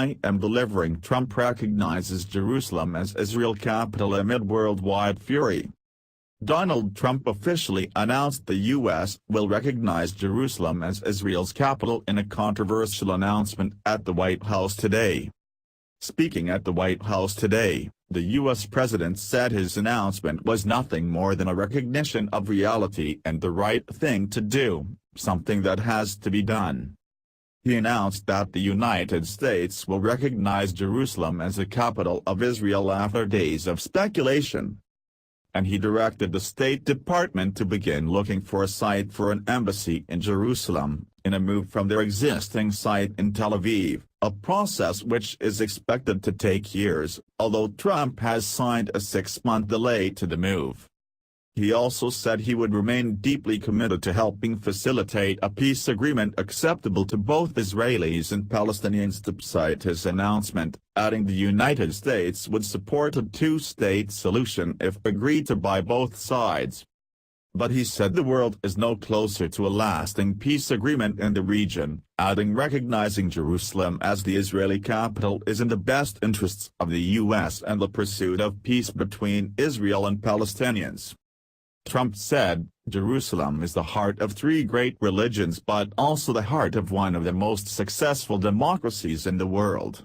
I am delivering. Trump recognizes Jerusalem as Israel capital amid worldwide fury. Donald Trump officially announced the U.S. will recognize Jerusalem as Israel's capital in a controversial announcement at the White House today. Speaking at the White House today, the U.S. president said his announcement was nothing more than a recognition of reality and the right thing to do, something that has to be done. He announced that the United States will recognize Jerusalem as the capital of Israel after days of speculation. And he directed the State Department to begin looking for a site for an embassy in Jerusalem, in a move from their existing site in Tel Aviv, a process which is expected to take years, although Trump has signed a 6-month delay to the move. He also said he would remain deeply committed to helping facilitate a peace agreement acceptable to both Israelis and Palestinians despite his announcement, adding the United States would support a two-state solution if agreed to by both sides. But he said the world is no closer to a lasting peace agreement in the region, adding recognizing Jerusalem as the Israeli capital is in the best interests of the U.S. and the pursuit of peace between Israel and Palestinians. Trump said, Jerusalem is the heart of 3 great religions but also the heart of one of the most successful democracies in the world.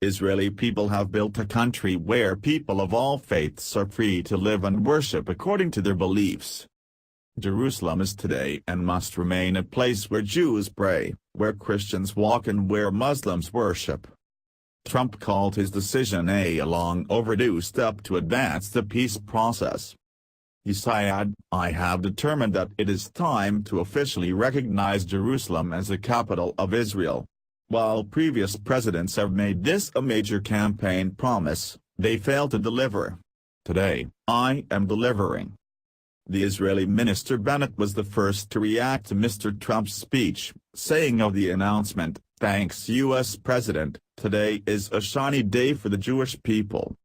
Israeli people have built a country where people of all faiths are free to live and worship according to their beliefs. Jerusalem is today and must remain a place where Jews pray, where Christians walk and where Muslims worship. Trump called his decision a long overdue step to advance the peace process. He said, I have determined that it is time to officially recognize Jerusalem as the capital of Israel. While previous presidents have made this a major campaign promise, they failed to deliver. Today, I am delivering. The Israeli minister Bennett was the first to react to Mr. Trump's speech, saying of the announcement, "Thanks U.S. President, today is a shiny day for the Jewish people."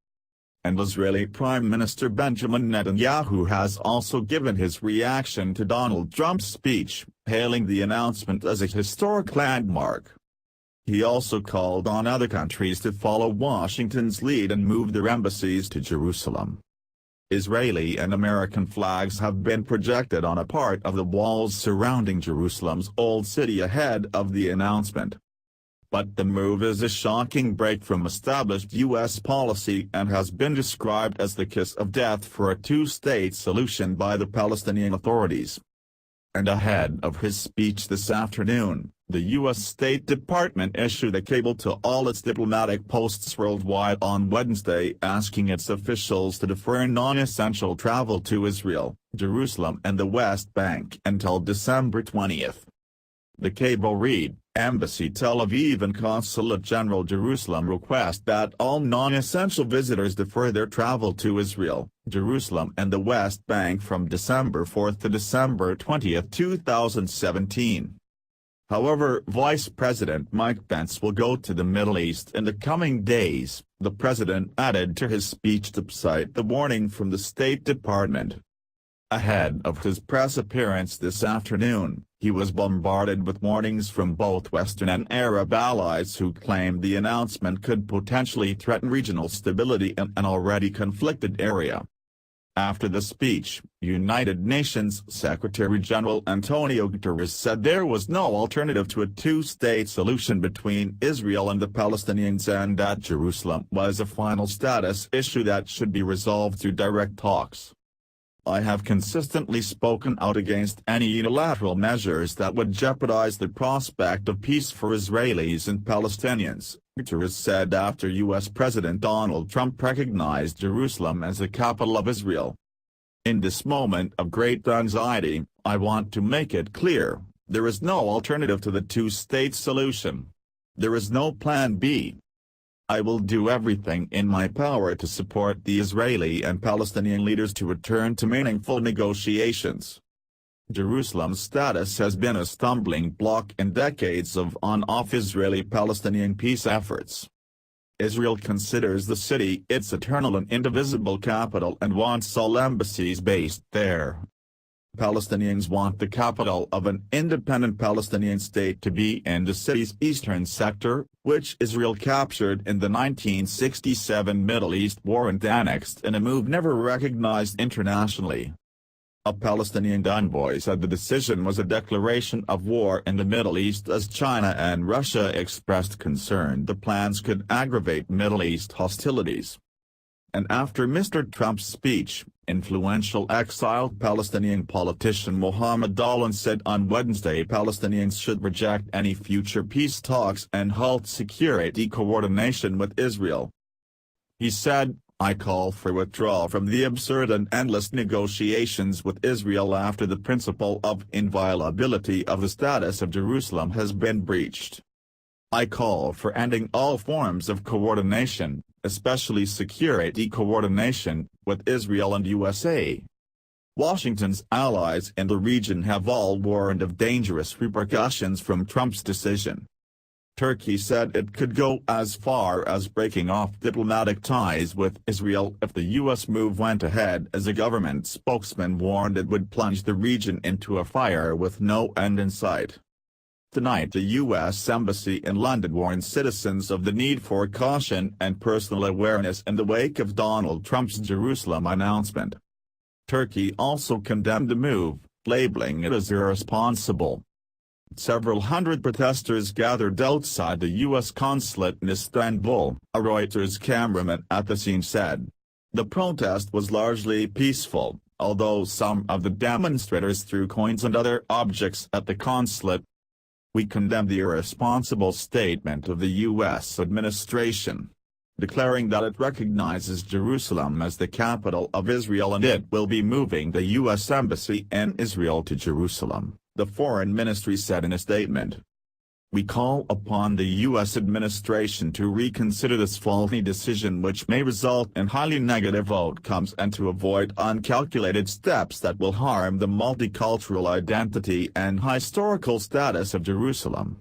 And Israeli Prime Minister Benjamin Netanyahu has also given his reaction to Donald Trump's speech, hailing the announcement as a historic landmark. He also called on other countries to follow Washington's lead and move their embassies to Jerusalem. Israeli and American flags have been projected on a part of the walls surrounding Jerusalem's Old City ahead of the announcement. But the move is a shocking break from established U.S. policy and has been described as the kiss of death for a two-state solution by the Palestinian authorities. And ahead of his speech this afternoon, the U.S. State Department issued a cable to all its diplomatic posts worldwide on Wednesday asking its officials to defer non-essential travel to Israel, Jerusalem and the West Bank until December 20th. The cable read, Embassy Tel Aviv and Consulate General Jerusalem request that all non-essential visitors defer their travel to Israel, Jerusalem and the West Bank from December 4 to December 20, 2017. However, Vice President Mike Pence will go to the Middle East in the coming days, the president added to his speech to cite the warning from the State Department. Ahead of his press appearance this afternoon, he was bombarded with warnings from both Western and Arab allies who claimed the announcement could potentially threaten regional stability in an already conflicted area. After the speech, United Nations Secretary-General Antonio Guterres said there was no alternative to a two-state solution between Israel and the Palestinians and that Jerusalem was a final status issue that should be resolved through direct talks. I have consistently spoken out against any unilateral measures that would jeopardize the prospect of peace for Israelis and Palestinians, Guterres said after U.S. President Donald Trump recognized Jerusalem as the capital of Israel. In this moment of great anxiety, I want to make it clear, there is no alternative to the two-state solution. There is no plan B. I will do everything in my power to support the Israeli and Palestinian leaders to return to meaningful negotiations. Jerusalem's status has been a stumbling block in decades of on-off Israeli-Palestinian peace efforts. Israel considers the city its eternal and indivisible capital and wants all embassies based there. Palestinians want the capital of an independent Palestinian state to be in the city's eastern sector, which Israel captured in the 1967 Middle East War and annexed in a move never recognized internationally. A Palestinian envoy said the decision was a declaration of war in the Middle East as China and Russia expressed concern the plans could aggravate Middle East hostilities. And after Mr. Trump's speech, influential exiled Palestinian politician Mohammed Dalan said on Wednesday Palestinians should reject any future peace talks and halt security coordination with Israel. He said, "I call for withdrawal from the absurd and endless negotiations with Israel after the principle of inviolability of the status of Jerusalem has been breached. I call for ending all forms of coordination, especially security coordination, with Israel and USA." Washington's allies in the region have all warned of dangerous repercussions from Trump's decision. Turkey said it could go as far as breaking off diplomatic ties with Israel if the U.S. move went ahead, as a government spokesman warned it would plunge the region into a fire with no end in sight. Tonight the U.S. Embassy in London warned citizens of the need for caution and personal awareness in the wake of Donald Trump's Jerusalem announcement. Turkey also condemned the move, labeling it as irresponsible. Several hundred protesters gathered outside the U.S. consulate in Istanbul, a Reuters cameraman at the scene said. The protest was largely peaceful, although some of the demonstrators threw coins and other objects at the consulate. "We condemn the irresponsible statement of the U.S. administration, declaring that it recognizes Jerusalem as the capital of Israel and it will be moving the U.S. Embassy in Israel to Jerusalem," the Foreign Ministry said in a statement. "We call upon the U.S. administration to reconsider this faulty decision, which may result in highly negative outcomes, and to avoid uncalculated steps that will harm the multicultural identity and historical status of Jerusalem."